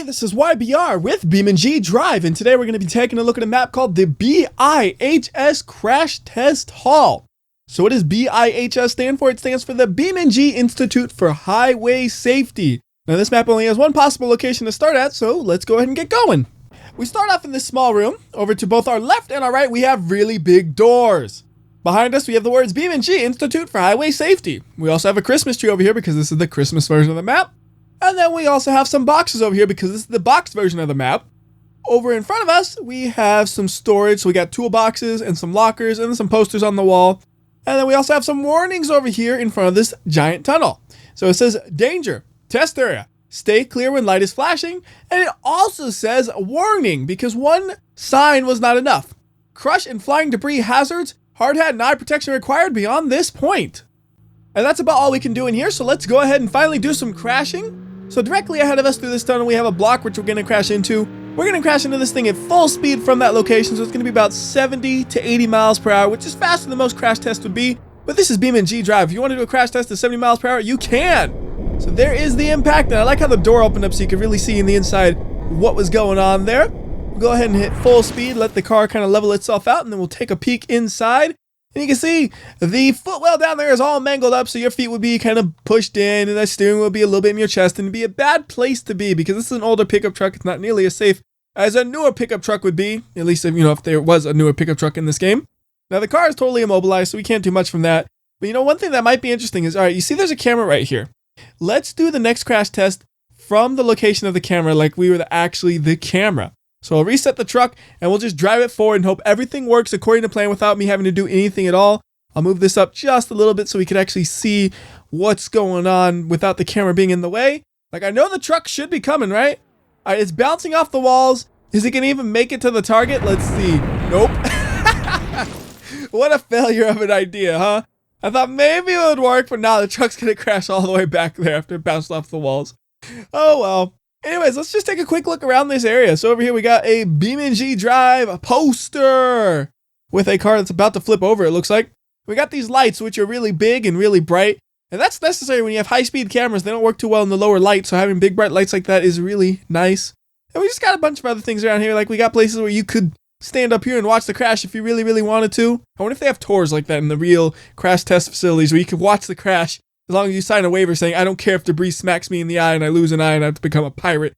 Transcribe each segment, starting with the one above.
this is WhyBeAre with BeamNG.drive, and today we're going to be taking a look at a map called the B.I.H.S. Crash Test Hall. So what does B.I.H.S. stand for? It stands for the BeamNG Institute for Highway Safety. Now this map only has one possible location to start at, so let's go ahead and get going. We start off in this small room. Over to both our left and our right, we have really big doors. Behind us, we have the words BeamNG Institute for Highway Safety. We also have a Christmas tree over here because this is the Christmas version of the map. And then we also have some boxes over here because this is the box version of the map. Over in front of us, we have some storage. So we got toolboxes and some lockers and some posters on the wall. And then we also have some warnings over here in front of this giant tunnel. So it says, danger, test area, stay clear when light is flashing. And it also says warning because one sign was not enough. Crush and flying debris hazards, hard hat and eye protection required beyond this point. And that's about all we can do in here. So let's go ahead and finally do some crashing. So directly ahead of us through this tunnel, we have a block which we're going to crash into. We're going to crash into this thing at full speed from that location. So it's going to be about 70 to 80 miles per hour, which is faster than most crash tests would be. But this is BeamNG.drive. If you want to do a crash test at 70 miles per hour, you can. So there is the impact. And I like how the door opened up so you could really see in the inside what was going on there. We'll go ahead and hit full speed, let the car kind of level itself out, and then we'll take a peek inside. And you can see the footwell down there is all mangled up, so your feet would be kind of pushed in, and the steering will be a little bit in your chest, and it'd be a bad place to be because this is an older pickup truck. It's not nearly as safe as a newer pickup truck would be, at least if there was a newer pickup truck in this game. Now the car is totally immobilized, so we can't do much from that. But one thing that might be interesting is, all right, you see there's a camera right here. Let's do the next crash test from the location of the camera like we were actually the camera. So I'll reset the truck and we'll just drive it forward and hope everything works according to plan without me having to do anything at all. I'll move this up just a little bit so we can actually see what's going on without the camera being in the way. Like, I know the truck should be coming, right? All right, it's bouncing off the walls. Is it going to even make it to the target? Let's see. Nope. What a failure of an idea, huh? I thought maybe it would work, but now the truck's going to crash all the way back there after it bounced off the walls. Oh, well. Anyways, let's just take a quick look around this area. So over here we got a BeamNG.drive poster with a car that's about to flip over, it looks like. We got these lights, which are really big and really bright. And that's necessary when you have high-speed cameras. They don't work too well in the lower light, so having big, bright lights like that is really nice. And we just got a bunch of other things around here. Like, we got places where you could stand up here and watch the crash if you really, really wanted to. I wonder if they have tours like that in the real crash test facilities where you could watch the crash as long as you sign a waiver saying, I don't care if debris smacks me in the eye and I lose an eye and I have to become a pirate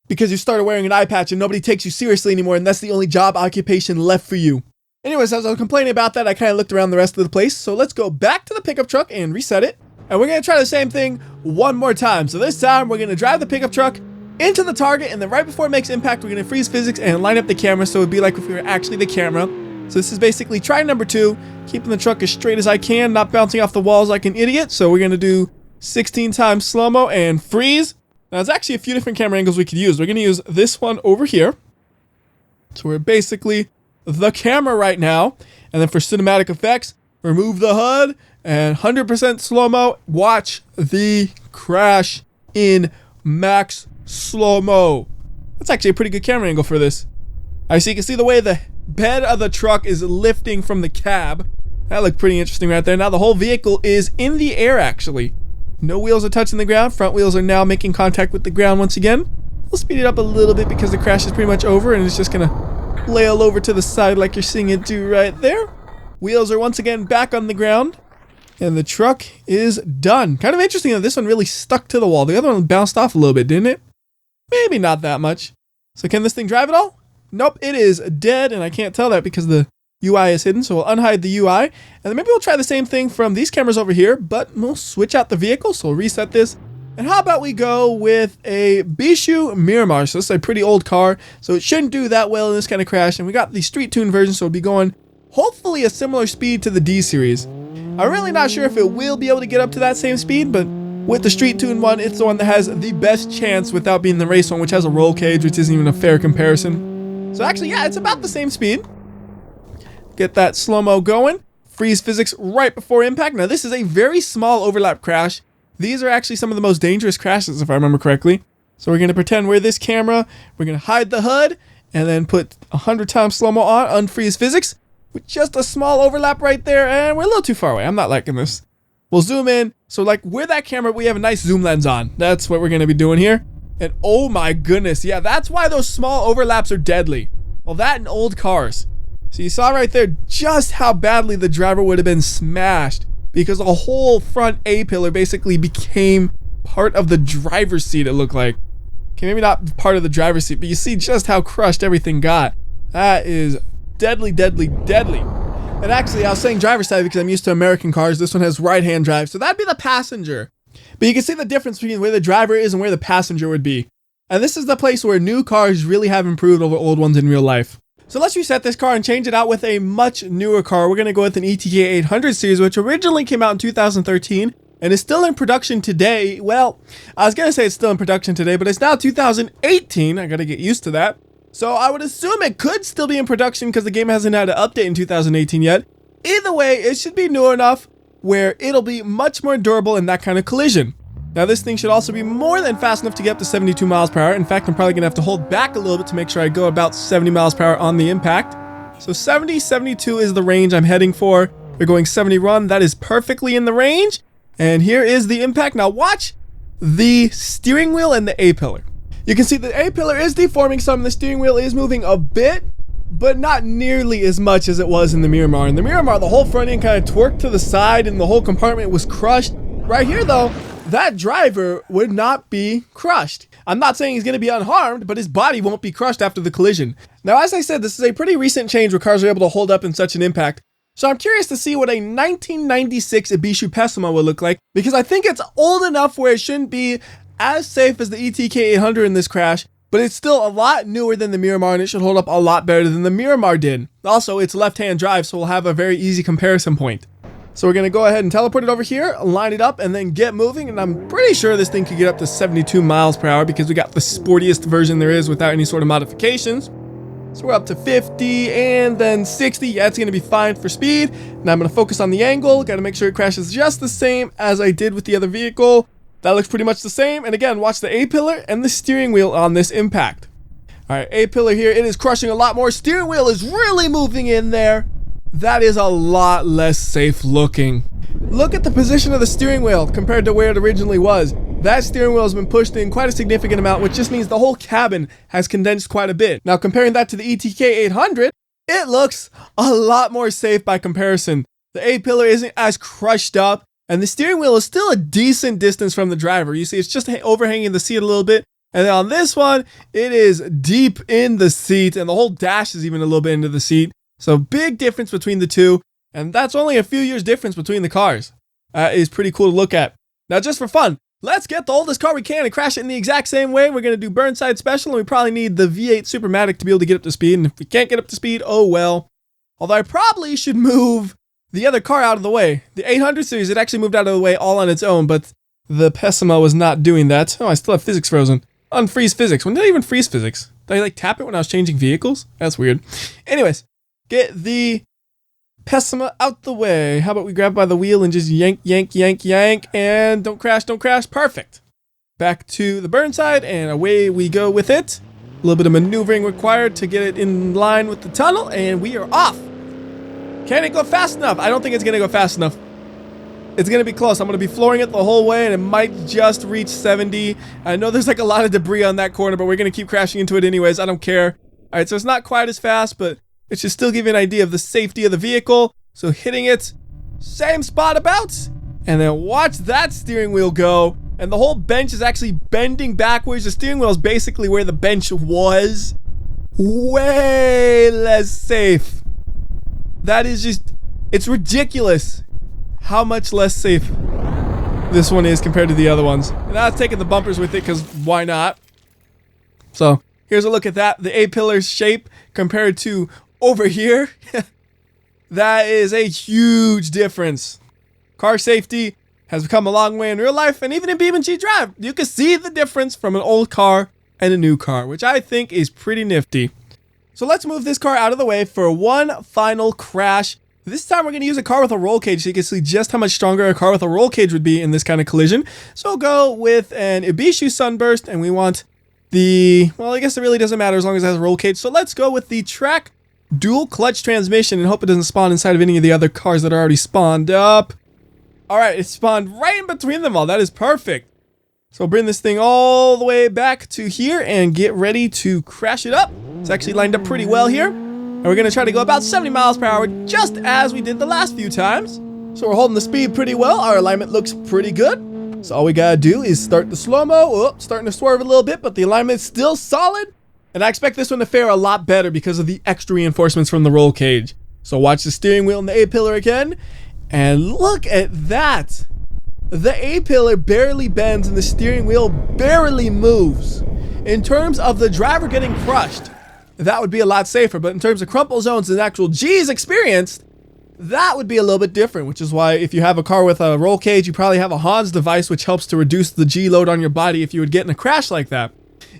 because you started wearing an eye patch and nobody takes you seriously anymore and that's the only job occupation left for you. Anyways, as I was complaining about that, I kind of looked around the rest of the place. So let's go back to the pickup truck and reset it. And we're going to try the same thing one more time. So this time we're going to drive the pickup truck into the target, and then right before it makes impact, we're going to freeze physics and line up the camera so it'd be like if we were actually the camera. So this is basically try number 2, keeping the truck as straight as I can, not bouncing off the walls like an idiot. So we're going to do 16 times slow-mo and freeze. Now there's actually a few different camera angles we could use. We're going to use this one over here. So we're basically the camera right now. And then for cinematic effects, remove the HUD and 100% slow-mo. Watch the crash in max slow-mo. That's actually a pretty good camera angle for this. All right, so you can see the way the bed of the truck is lifting from the cab. That looked pretty interesting right there. Now the whole vehicle is in the air actually. No wheels are touching the ground. Front wheels are now making contact with the ground once again. We'll speed it up a little bit because the crash is pretty much over and it's just gonna flail over to the side like you're seeing it do right there. Wheels are once again back on the ground and the truck is done. Kind of interesting that this one really stuck to the wall. The other one bounced off a little bit, didn't it? Maybe not that much. So can this thing drive at all? Nope, it is dead, and I can't tell that because the UI is hidden, so we'll unhide the UI. And then maybe we'll try the same thing from these cameras over here, but we'll switch out the vehicle, so we'll reset this. And how about we go with a B.I.H.S Miramar? So this is a pretty old car, so it shouldn't do that well in this kind of crash. And we got the street tune version, so it'll be going hopefully a similar speed to the D series. I'm really not sure if it will be able to get up to that same speed, but with the street tune one, it's the one that has the best chance without being the race one, which has a roll cage, which isn't even a fair comparison. So actually, yeah, it's about the same speed. Get that slow-mo going. Freeze physics right before impact. Now, this is a very small overlap crash. These are actually some of the most dangerous crashes, if I remember correctly. So we're going to pretend we're this camera. We're going to hide the HUD and then put 100 times slow-mo on, unfreeze physics with just a small overlap right there. And we're a little too far away. I'm not liking this. We'll zoom in. So like we're that camera, we have a nice zoom lens on. That's what we're going to be doing here. And oh my goodness, yeah, that's why those small overlaps are deadly. Well, that and old cars. So you saw right there just how badly the driver would have been smashed because the whole front A-pillar basically became part of the driver's seat, it looked like. Okay, maybe not part of the driver's seat, but you see just how crushed everything got. That is deadly, deadly, deadly. And actually, I was saying driver's side because I'm used to American cars. This one has right-hand drive, so that'd be the passenger. But you can see the difference between where the driver is and where the passenger would be. And this is the place where new cars really have improved over old ones in real life. So let's reset this car and change it out with a much newer car. We're going to go with an ETK 800 series, which originally came out in 2013 and is still in production today. Well, I was going to say it's still in production today, but it's now 2018. I got to get used to that. So I would assume it could still be in production because the game hasn't had an update in 2018 yet. Either way, it should be new enough where it'll be much more durable in that kind of collision. Now this thing should also be more than fast enough to get up to 72 miles per hour. In fact, I'm probably gonna have to hold back a little bit to make sure I go about 70 miles per hour on the impact. So 70, 72 is the range I'm heading for. We're going 70 run, that is perfectly in the range. And here is the impact. Now watch the steering wheel and the A-pillar. You can see the A-pillar is deforming some, the steering wheel is moving a bit, but not nearly as much as it was in the Miramar. In the Miramar, the whole front end kind of twerked to the side and the whole compartment was crushed. Right here though, that driver would not be crushed. I'm not saying he's going to be unharmed, but his body won't be crushed after the collision. Now, as I said, this is a pretty recent change where cars are able to hold up in such an impact. So I'm curious to see what a 1996 B.I.H.S would look like, because I think it's old enough where it shouldn't be as safe as the ETK 800 in this crash, but it's still a lot newer than the Miramar and it should hold up a lot better than the Miramar did. Also, it's left-hand drive, so we'll have a very easy comparison point. So we're going to go ahead and teleport it over here, line it up, and then get moving. And I'm pretty sure this thing could get up to 72 miles per hour because we got the sportiest version there is without any sort of modifications. So we're up to 50 and then 60. Yeah, it's going to be fine for speed. Now I'm going to focus on the angle. Got to make sure it crashes just the same as I did with the other vehicle. That looks pretty much the same. And again, watch the A-pillar and the steering wheel on this impact. All right, A-pillar here. It is crushing a lot more. Steering wheel is really moving in there. That is a lot less safe looking. Look at the position of the steering wheel compared to where it originally was. That steering wheel has been pushed in quite a significant amount, which just means the whole cabin has condensed quite a bit. Now, comparing that to the ETK 800, it looks a lot more safe by comparison. The A-pillar isn't as crushed up, and the steering wheel is still a decent distance from the driver. You see, it's just overhanging the seat a little bit. And then on this one, it is deep in the seat, and the whole dash is even a little bit into the seat. So big difference between the two, and that's only a few years difference between the cars. Is pretty cool to look at. Now just for fun, let's get the oldest car we can and crash it in the exact same way. We're going to do Burnside Special, and we probably need the V8 Supermatic to be able to get up to speed, and if we can't get up to speed, oh well. Although I probably should move the other car out of the way. The 800 series, it actually moved out of the way all on its own, but the Pessima was not doing that. Oh, I still have physics frozen. Unfreeze physics. When did I even freeze physics? Did I like tap it when I was changing vehicles? That's weird. Anyways. Get the Pessima out the way. How about we grab by the wheel and just yank, yank, yank, yank, and don't crash, don't crash. Perfect. Back to the Burnside, and away we go with it. A little bit of maneuvering required to get it in line with the tunnel, and we are off. Can it go fast enough? I don't think it's going to go fast enough. It's going to be close. I'm going to be flooring it the whole way, and it might just reach 70. I know there's like a lot of debris on that corner, but we're going to keep crashing into it anyways. I don't care. All right, so it's not quite as fast, but it should still give you an idea of the safety of the vehicle. So hitting it, same spot about, and then watch that steering wheel go. And the whole bench is actually bending backwards. The steering wheel is basically where the bench was. Way less safe. That is just, it's ridiculous how much less safe this one is compared to the other ones. And I was taking the bumpers with it because why not? So here's a look at that. The A-pillar's shape compared to over here. That is a huge difference. Car safety has come a long way in real life, and even in BeamNG.drive, you can see the difference from an old car and a new car, which I think is pretty nifty. So let's move this car out of the way for one final crash. This time we're going to use a car with a roll cage so you can see just how much stronger a car with a roll cage would be in this kind of collision. So we'll go with an Ibishu Sunburst, and we want the, well, I guess it really doesn't matter as long as it has a roll cage. So let's go with the Track dual clutch transmission and hope it doesn't spawn inside of any of the other cars that are already spawned up. All right, it spawned right in between them all. That is perfect. So we'll bring this thing all the way back to here and get ready to crash it up. It's actually lined up pretty well here. And we're going to try to go about 70 miles per hour just as we did the last few times. So we're holding the speed pretty well. Our alignment looks pretty good. So all we got to do is start the slow-mo. Oh, starting to swerve a little bit, but the alignment's still solid. And I expect this one to fare a lot better because of the extra reinforcements from the roll cage. So watch the steering wheel and the A-pillar again. And look at that. The A-pillar barely bends and the steering wheel barely moves. In terms of the driver getting crushed, that would be a lot safer. But in terms of crumple zones and actual G's experienced, that would be a little bit different. Which is why if you have a car with a roll cage, you probably have a Hans device which helps to reduce the G load on your body if you would get in a crash like that.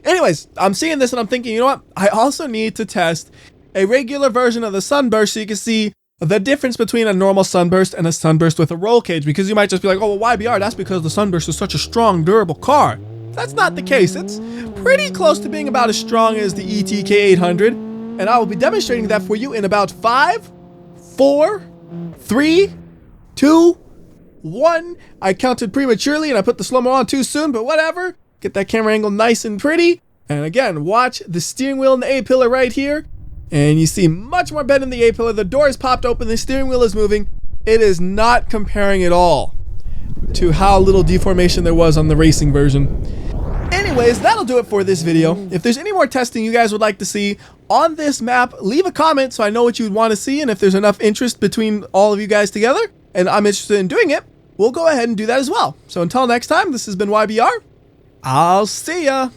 Anyways, I'm seeing this and I'm thinking, you know what? I also need to test a regular version of the Sunburst so you can see the difference between a normal Sunburst and a Sunburst with a roll cage, because you might just be like, oh, well, WhyBeAre, that's because the Sunburst is such a strong, durable car. That's not the case. It's pretty close to being about as strong as the ETK 800, and I will be demonstrating that for you in about 5, 4, 3, 2, 1. I counted prematurely and I put the slow-mo on too soon, but whatever. Get that camera angle nice and pretty. And again, watch the steering wheel and the A-pillar right here. And you see much more bend in the A-pillar. The door is popped open. The steering wheel is moving. It is not comparing at all to how little deformation there was on the racing version. Anyways, that'll do it for this video. If there's any more testing you guys would like to see on this map, leave a comment so I know what you'd want to see. And if there's enough interest between all of you guys together, and I'm interested in doing it, we'll go ahead and do that as well. So until next time, this has been WhyBeAre. I'll see ya.